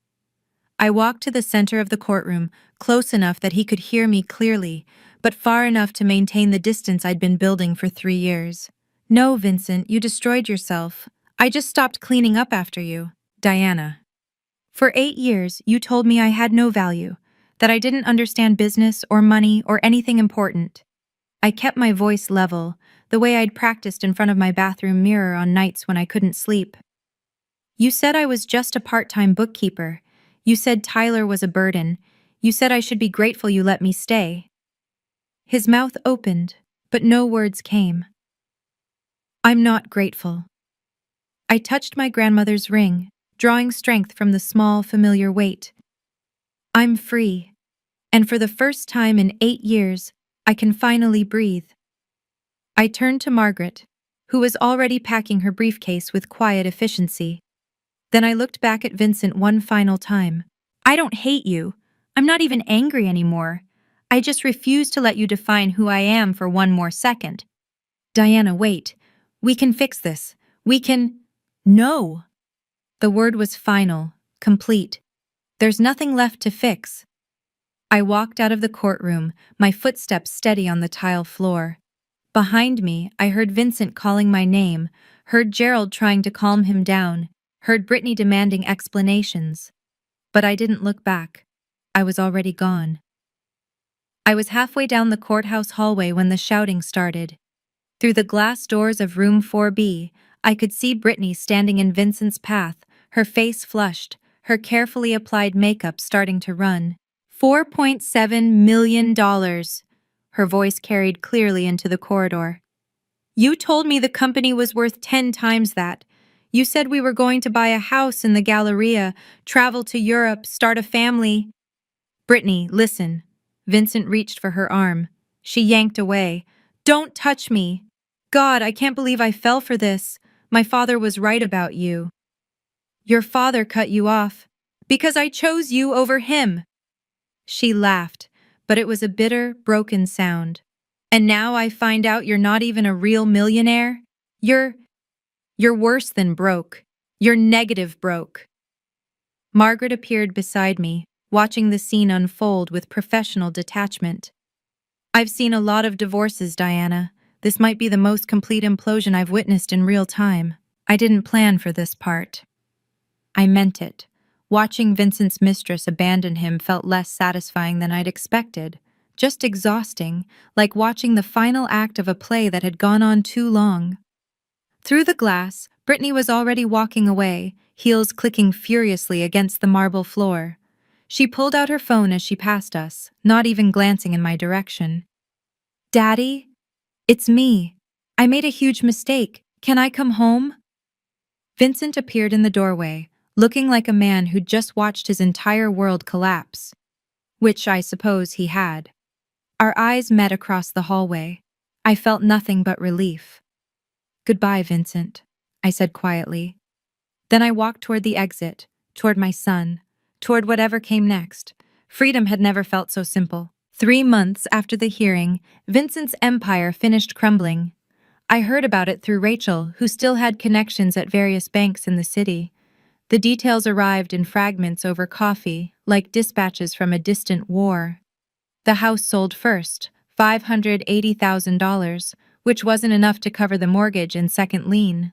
Speaker 2: I walked to the center of the courtroom, close enough that he could hear me clearly, but far enough to maintain the distance I'd been building for 3 years. No, Vincent, you destroyed yourself. I just stopped cleaning up after you. Diana. For 8 years, you told me I had no value, that I didn't understand business or money or anything important. I kept my voice level, the way I'd practiced in front of my bathroom mirror on nights when I couldn't sleep. You said I was just a part-time bookkeeper. You said Tyler was a burden. You said I should be grateful you let me stay. His mouth opened, but no words came. I'm not grateful. I touched my grandmother's ring, drawing strength from the small, familiar weight. I'm free, and for the first time in 8 years, I can finally breathe. I turned to Margaret, who was already packing her briefcase with quiet efficiency. Then I looked back at Vincent one final time. I don't hate you. I'm not even angry anymore. I just refuse to let you define who I am for one more second. Diana, wait. We can fix this. We can… No. The word was final, complete. There's nothing left to fix. I walked out of the courtroom, my footsteps steady on the tile floor. Behind me, I heard Vincent calling my name, heard Gerald trying to calm him down, heard Brittany demanding explanations. But I didn't look back. I was already gone. I was halfway down the courthouse hallway when the shouting started. Through the glass doors of room 4B, I could see Brittany standing in Vincent's path, her face flushed, her carefully applied makeup starting to run. $4.7 million. Her voice carried clearly into the corridor. You told me the company was worth 10 times that. You said we were going to buy a house in the Galleria, travel to Europe, start a family. Brittany, listen. Vincent reached for her arm. She yanked away. Don't touch me. God, I can't believe I fell for this. My father was right about you. Your father cut you off. Because I chose you over him. She laughed, but it was a bitter, broken sound. And now I find out you're not even a real millionaire? You're worse than broke. You're negative broke. Margaret appeared beside me, watching the scene unfold with professional detachment. I've seen a lot of divorces, Diana. This might be the most complete implosion I've witnessed in real time. I didn't plan for this part. I meant it. Watching Vincent's mistress abandon him felt less satisfying than I'd expected. Just exhausting, like watching the final act of a play that had gone on too long. Through the glass, Brittany was already walking away, heels clicking furiously against the marble floor. She pulled out her phone as she passed us, not even glancing in my direction. Daddy? It's me. I made a huge mistake. Can I come home? Vincent appeared in the doorway, looking like a man who'd just watched his entire world collapse, which I suppose he had. Our eyes met across the hallway. I felt nothing but relief. "Goodbye, Vincent," I said quietly. Then I walked toward the exit, toward my son, toward whatever came next. Freedom had never felt so simple. 3 months after the hearing, Vincent's empire finished crumbling. I heard about it through Rachel, who still had connections at various banks in the city. The details arrived in fragments over coffee, like dispatches from a distant war. The house sold first, $580,000, which wasn't enough to cover the mortgage and second lien.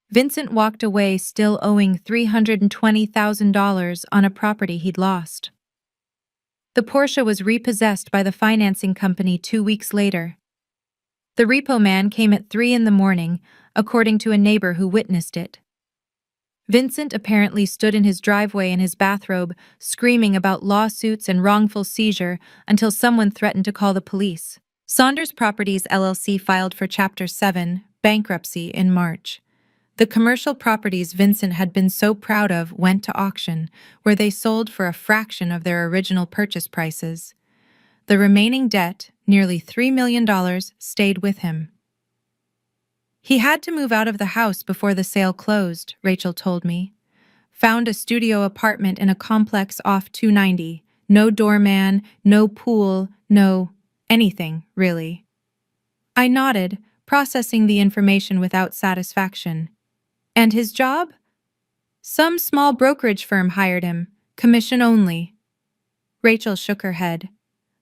Speaker 2: Vincent walked away still owing $320,000 on a property he'd lost. The Porsche was repossessed by the financing company 2 weeks later. The repo man came at 3 in the morning, according to a neighbor who witnessed it. Vincent apparently stood in his driveway in his bathrobe, screaming about lawsuits and wrongful seizure until someone threatened to call the police. Saunders Properties LLC filed for Chapter 7, bankruptcy, in March. The commercial properties Vincent had been so proud of went to auction, where they sold for a fraction of their original purchase prices. The remaining debt, nearly $3 million, stayed with him. He had to move out of the house before the sale closed, Rachel told me. Found a studio apartment in a complex off 290. No doorman, no pool, no anything, really. I nodded, processing the information without satisfaction. And his job? Some small brokerage firm hired him, commission only. Rachel shook her head.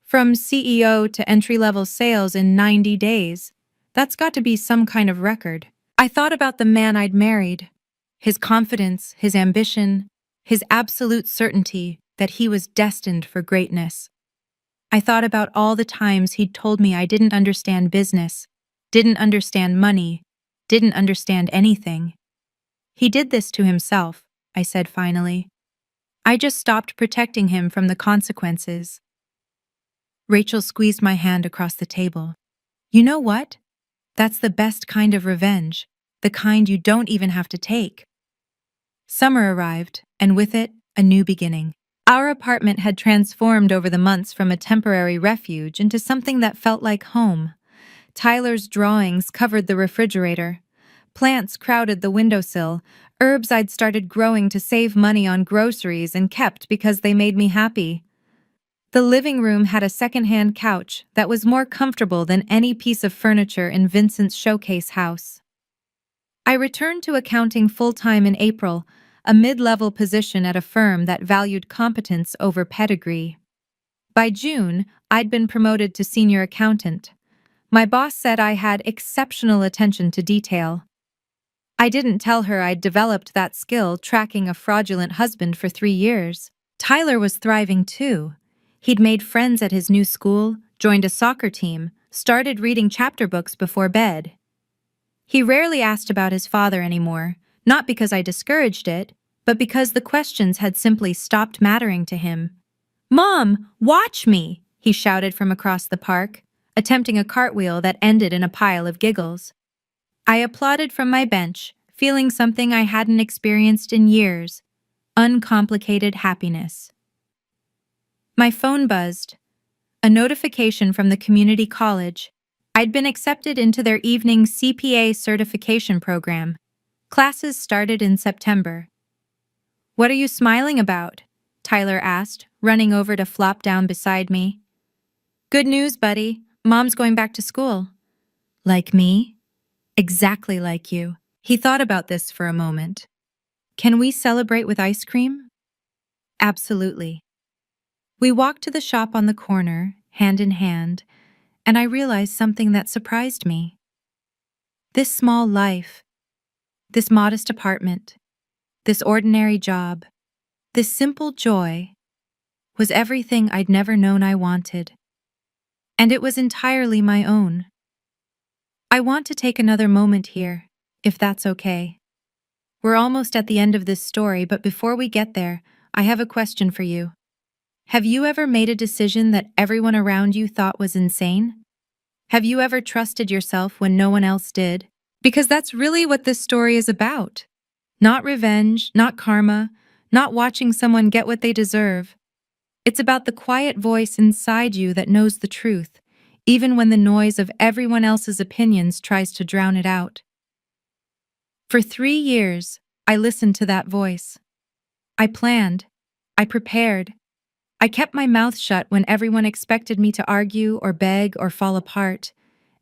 Speaker 2: From CEO to entry-level sales in 90 days. That's got to be some kind of record. I thought about the man I'd married. His confidence, his ambition, his absolute certainty that he was destined for greatness. I thought about all the times he'd told me I didn't understand business, didn't understand money, didn't understand anything. He did this to himself, I said finally. I just stopped protecting him from the consequences. Rachel squeezed my hand across the table. You know what? That's the best kind of revenge, the kind you don't even have to take. Summer arrived, and with it, a new beginning. Our apartment had transformed over the months from a temporary refuge into something that felt like home. Tyler's drawings covered the refrigerator. Plants crowded the windowsill, herbs I'd started growing to save money on groceries and kept because they made me happy. The living room had a second-hand couch that was more comfortable than any piece of furniture in Vincent's showcase house. I returned to accounting full-time in April, a mid-level position at a firm that valued competence over pedigree. By June, I'd been promoted to senior accountant. My boss said I had exceptional attention to detail. I didn't tell her I'd developed that skill tracking a fraudulent husband for 3 years. Tyler was thriving too. He'd made friends at his new school, joined a soccer team, started reading chapter books before bed. He rarely asked about his father anymore, not because I discouraged it, but because the questions had simply stopped mattering to him. "Mom, watch me!" he shouted from across the park, attempting a cartwheel that ended in a pile of giggles. I applauded from my bench, feeling something I hadn't experienced in years: uncomplicated happiness. My phone buzzed. A notification from the community college. I'd been accepted into their evening CPA certification program. Classes started in September. "What are you smiling about?" Tyler asked, running over to flop down beside me. "Good news, buddy. Mom's going back to school." "Like me?" "Exactly like you." He thought about this for a moment. "Can we celebrate with ice cream?" "Absolutely." We walked to the shop on the corner, hand in hand, and I realized something that surprised me. This small life, this modest apartment, this ordinary job, this simple joy, was everything I'd never known I wanted. And it was entirely my own. I want to take another moment here, if that's okay. We're almost at the end of this story, but before we get there, I have a question for you. Have you ever made a decision that everyone around you thought was insane? Have you ever trusted yourself when no one else did? Because that's really what this story is about. Not revenge, not karma, not watching someone get what they deserve. It's about the quiet voice inside you that knows the truth, even when the noise of everyone else's opinions tries to drown it out. For 3 years, I listened to that voice. I planned. I prepared. I kept my mouth shut when everyone expected me to argue or beg or fall apart.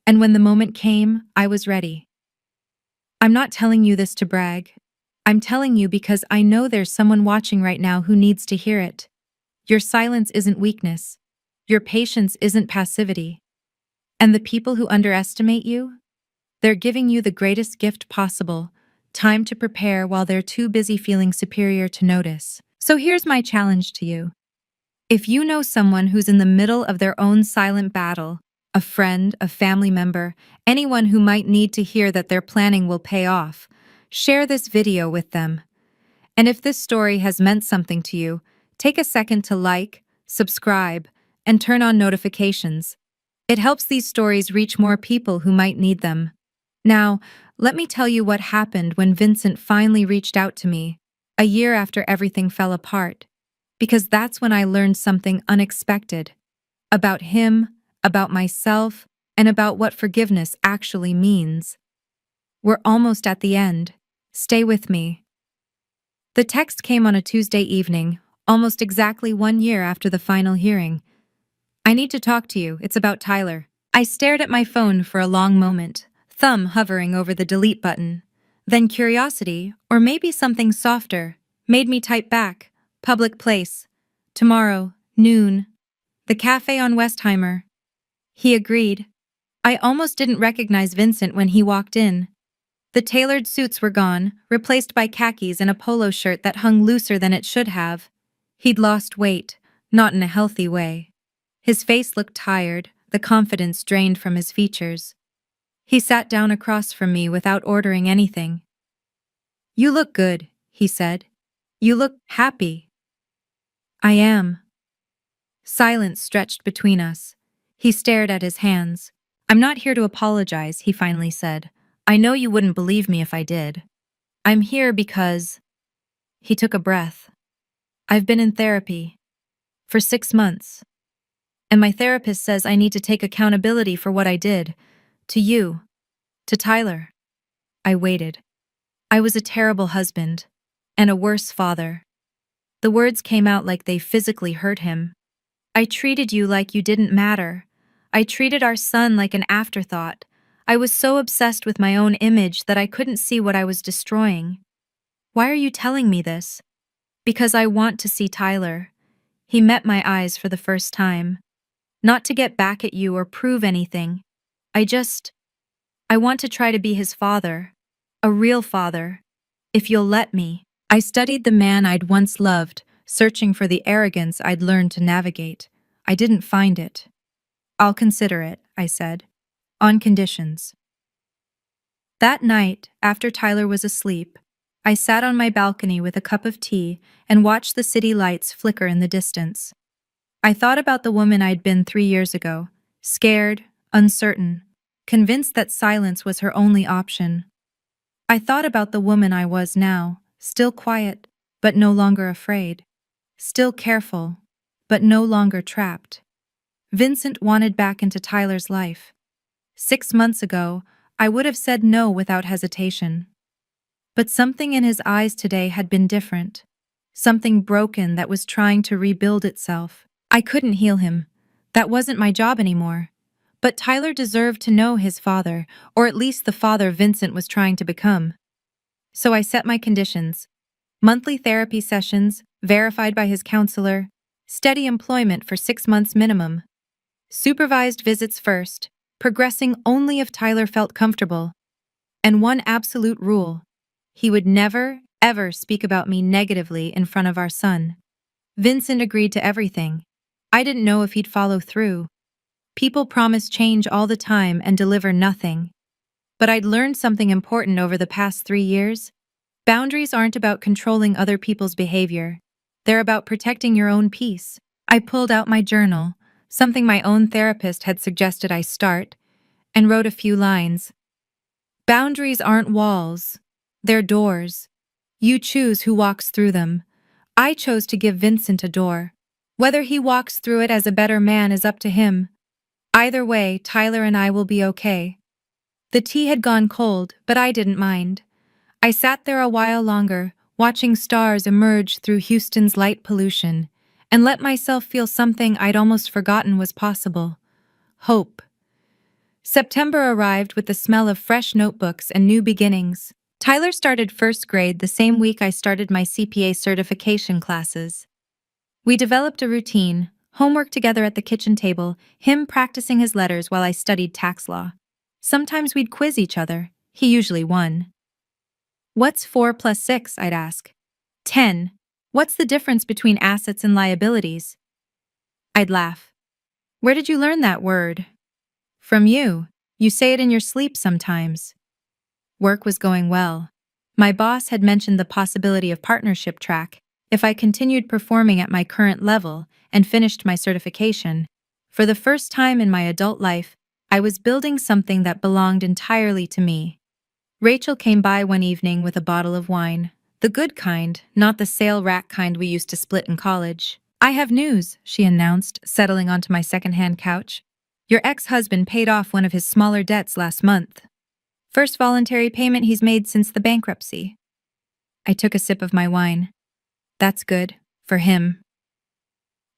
Speaker 2: And when the moment came, I was ready. I'm not telling you this to brag. I'm telling you because I know there's someone watching right now who needs to hear it. Your silence isn't weakness. Your patience isn't passivity. And the people who underestimate you, they're giving you the greatest gift possible, time to prepare while they're too busy feeling superior to notice. So here's my challenge to you. If you know someone who's in the middle of their own silent battle, a friend, a family member, anyone who might need to hear that their planning will pay off, share this video with them. And if this story has meant something to you, take a second to like, subscribe, and turn on notifications. It helps these stories reach more people who might need them. Now, let me tell you what happened when Vincent finally reached out to me, a year after everything fell apart. Because that's when I learned something unexpected. About him, about myself, and about what forgiveness actually means. We're almost at the end. Stay with me. The text came on a Tuesday evening, almost exactly 1 year after the final hearing. I need to talk to you, it's about Tyler. I stared at my phone for a long moment, thumb hovering over the delete button. Then curiosity, or maybe something softer, made me type back, public place. Tomorrow, noon. The cafe on Westheimer. He agreed. I almost didn't recognize Vincent when he walked in. The tailored suits were gone, replaced by khakis and a polo shirt that hung looser than it should have. He'd lost weight, not in a healthy way. His face looked tired, the confidence drained from his features. He sat down across from me without ordering anything. "You look good," he said. "You look happy." "I am." Silence stretched between us. He stared at his hands. "I'm not here to apologize," he finally said. "I know you wouldn't believe me if I did. I'm here because—" He took a breath. "I've been in therapy for 6 months, and my therapist says I need to take accountability for what I did. To you. To Tyler." I waited. "I was a terrible husband. And a worse father." The words came out like they physically hurt him. "I treated you like you didn't matter. I treated our son like an afterthought. I was so obsessed with my own image that I couldn't see what I was destroying." "Why are you telling me this?" "Because I want to see Tyler." He met my eyes for the first time. "Not to get back at you or prove anything. I want to try to be his father. A real father. If you'll let me." I studied the man I'd once loved, searching for the arrogance I'd learned to navigate. I didn't find it. "I'll consider it," I said. "On conditions." That night, after Tyler was asleep, I sat on my balcony with a cup of tea and watched the city lights flicker in the distance. I thought about the woman I'd been 3 years ago, scared, uncertain, convinced that silence was her only option. I thought about the woman I was now, still quiet, but no longer afraid. Still careful, but no longer trapped. Vincent wanted back into Tyler's life. 6 months ago, I would have said no without hesitation. But something in his eyes today had been different. Something broken that was trying to rebuild itself. I couldn't heal him. That wasn't my job anymore. But Tyler deserved to know his father, or at least the father Vincent was trying to become. So I set my conditions. Monthly therapy sessions, verified by his counselor, steady employment for 6 months minimum. Supervised visits first, progressing only if Tyler felt comfortable. And one absolute rule. He would never, ever speak about me negatively in front of our son. Vincent agreed to everything. I didn't know if he'd follow through. People promise change all the time and deliver nothing. But I'd learned something important over the past 3 years. Boundaries aren't about controlling other people's behavior. They're about protecting your own peace. I pulled out my journal, something my own therapist had suggested I start, and wrote a few lines. Boundaries aren't walls. They're doors. You choose who walks through them. I chose to give Vincent a door. Whether he walks through it as a better man is up to him. Either way, Tyler and I will be okay. The tea had gone cold, but I didn't mind. I sat there a while longer, watching stars emerge through Houston's light pollution, and let myself feel something I'd almost forgotten was possible. Hope. September arrived with the smell of fresh notebooks and new beginnings. Tyler started first grade the same week I started my CPA certification classes. We developed a routine, homework together at the kitchen table, him practicing his letters while I studied tax law. Sometimes we'd quiz each other. He usually won. "What's 4 plus 6?" I'd ask. "10. What's the difference between assets and liabilities?" I'd laugh. "Where did you learn that word?" "From you. You say it in your sleep sometimes." Work was going well. My boss had mentioned the possibility of partnership track if I continued performing at my current level and finished my certification. For the first time in my adult life, I was building something that belonged entirely to me. Rachel came by one evening with a bottle of wine. The good kind, not the sale rack kind we used to split in college. "I have news," she announced, settling onto my second-hand couch. "Your ex-husband paid off one of his smaller debts last month. First voluntary payment he's made since the bankruptcy." I took a sip of my wine. "That's good. For him."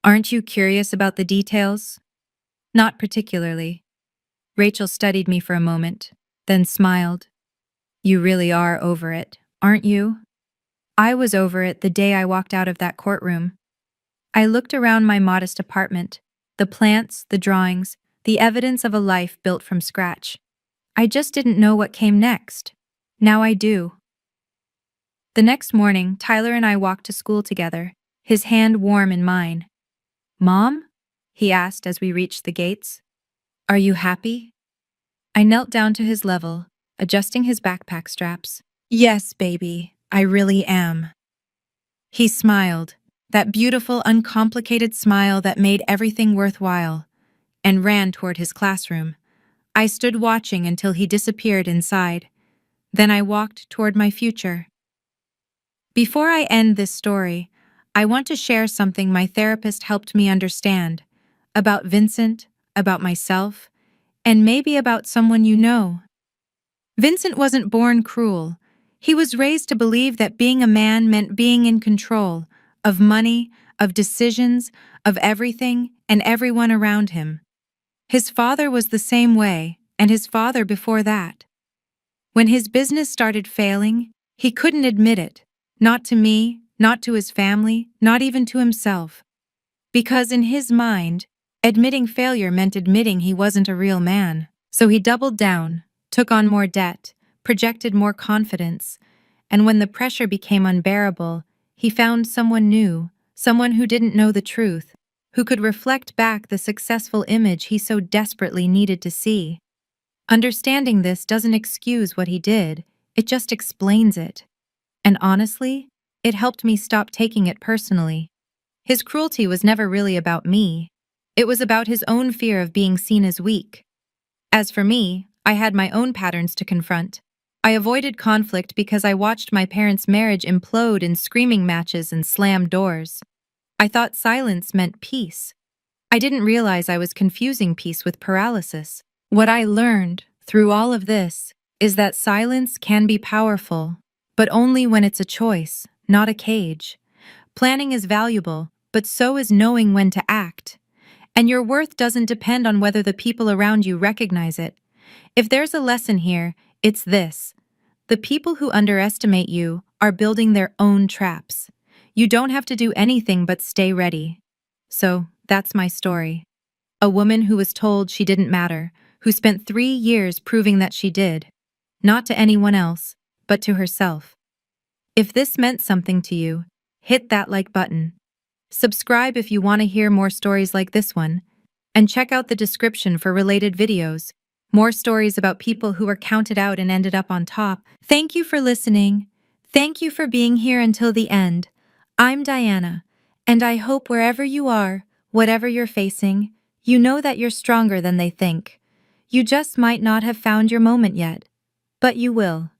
Speaker 2: "Aren't you curious about the details?" "Not particularly." Rachel studied me for a moment, then smiled. "You really are over it, aren't you?" I was over it the day I walked out of that courtroom. I looked around my modest apartment, the plants, the drawings, the evidence of a life built from scratch. I just didn't know what came next. Now I do. The next morning, Tyler and I walked to school together, his hand warm in mine. "Mom?" he asked as we reached the gates. "Are you happy?" I knelt down to his level, adjusting his backpack straps. "Yes, baby, I really am." He smiled, that beautiful, uncomplicated smile that made everything worthwhile, and ran toward his classroom. I stood watching until he disappeared inside. Then I walked toward my future. Before I end this story, I want to share something my therapist helped me understand about Vincent, about myself, and maybe about someone you know. Vincent wasn't born cruel. He was raised to believe that being a man meant being in control of money, of decisions, of everything and everyone around him. His father was the same way, and his father before that. When his business started failing, he couldn't admit it, not to me, not to his family, not even to himself. Because in his mind, admitting failure meant admitting he wasn't a real man. So he doubled down, took on more debt, projected more confidence, and when the pressure became unbearable, he found someone new, someone who didn't know the truth, who could reflect back the successful image he so desperately needed to see. Understanding this doesn't excuse what he did, it just explains it. And honestly, it helped me stop taking it personally. His cruelty was never really about me. It was about his own fear of being seen as weak. As for me, I had my own patterns to confront. I avoided conflict because I watched my parents' marriage implode in screaming matches and slammed doors. I thought silence meant peace. I didn't realize I was confusing peace with paralysis. What I learned through all of this is that silence can be powerful, but only when it's a choice, not a cage. Planning is valuable, but so is knowing when to act. And your worth doesn't depend on whether the people around you recognize it. If there's a lesson here, it's this. The people who underestimate you are building their own traps. You don't have to do anything but stay ready. So, that's my story. A woman who was told she didn't matter, who spent 3 years proving that she did. Not to anyone else, but to herself. If this meant something to you, hit that like button. Subscribe if you want to hear more stories like this one, and check out the description for related videos. More stories about people who were counted out and ended up on top. Thank you for listening. Thank you for being here until the end. I'm Diana, and I hope wherever you are, whatever you're facing, you know that you're stronger than they think. You just might not have found your moment yet, but you will.